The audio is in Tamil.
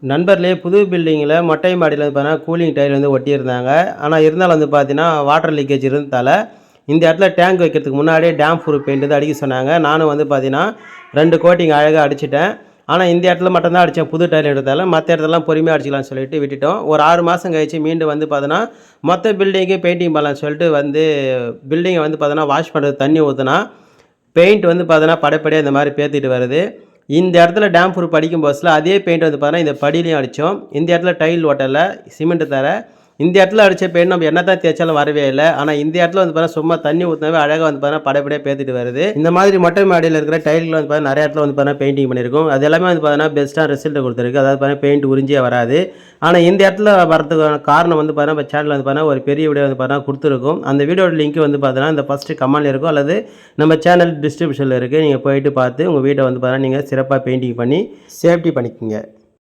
நண்பர்லேயே புது பில்டிங்கில் மொட்டை மாடியில் வந்து பார்த்தீங்கன்னா கூலிங் டைல் வந்து ஒட்டியிருந்தாங்க. ஆனால் இருந்தாலும் வந்து பார்த்தீங்கன்னா வாட்டர் லீக்கேஜ் இருந்ததால் இந்த இடத்துல டேங்க் வைக்கிறதுக்கு முன்னாடியே டேம் ப்ரூஃப் பெயிண்ட் வந்து அடிக்க சொன்னாங்க. நானும் வந்து பார்த்தீங்கன்னா 2 கோட்டிங் அழகாக அடிச்சிட்டேன். ஆனால் இந்த இடத்துல மட்டும்தான் அடித்தேன் புது டைல் எடுத்தால. மற்ற இடத்துலலாம் பொறுமையாக அடிச்சிக்கலாம்னு சொல்லிட்டு விட்டுட்டோம். ஒரு 6 மாதம் கழிச்சு மீண்டும் வந்து பார்த்தீங்கன்னா மொத்த பில்டிங்கே பெயிண்டிங் பண்ணலாம்னு சொல்லிட்டு வந்து பில்டிங்கை வந்து பார்த்தீங்கன்னா வாஷ் பண்ணுறது தண்ணி ஊற்றினா பெயிண்ட் வந்து பார்த்தீங்கன்னா படைப்படியாக இந்த மாதிரி பேத்திட்டு வருது. இந்த இடத்துல டேம் ப்ரூஃப் அடிக்கும் போஸ்ல அதே பெயிண்ட் வந்து பார்த்தீங்கன்னா இந்த படியிலையும் அடித்தோம். இந்த இடத்துல டைல் ஒட்டலை, சிமெண்ட் தர. இந்த இடத்துல அடித்த பெயிண்ட் நம்ம என்ன தான் தேய்ச்சாலும் வரவே இல்லை. ஆனால் இந்த இடத்துல வந்து பார்த்தீங்கன்னா சும்மா தண்ணி ஊற்றினாவே அழகாக வந்து பார்த்தீங்கன்னா படைப்படியாக பேத்திட்டு வருது. இந்த மாதிரி மொட்டை மாடியில் இருக்கிற டைல்கள் வந்து பார்த்தீங்கன்னா நிறைய இடத்துல வந்து பார்த்தீங்கன்னா பெயிண்டிங் பண்ணியிருக்கும். அது எல்லாமே வந்து பார்த்தீங்கன்னா பெஸ்ட்டாக ரிசல்ட் கொடுத்துருக்கு. அதாவது பார்த்தீங்கன்னா பெயிண்ட் உறிஞ்சியே வராது. ஆனால் இந்த இடத்துல வரதுக்கான காரணம் வந்து பார்த்தீங்கன்னா நம்ம சேனலில் வந்து பார்த்தீங்கன்னா ஒரு பெரிய வீடியோ வந்து பார்த்தீங்கன்னா கொடுத்துருக்கும். அந்த வீடியோட லிங்க் வந்து பார்த்தீங்கன்னா இந்த ஃபஸ்ட்டு கமெண்ட்ல இருக்கும் அல்லது நம்ம சேனல் டிஸ்கிரிப்ஷனில் இருக்குது. நீங்கள் போயிட்டு பார்த்து உங்கள் வீட்டை வந்து பார்த்தீங்கன்னா நீங்கள் சிறப்பாக பெயிண்டிங் பண்ணி சேஃப்டி பண்ணிக்கோங்க.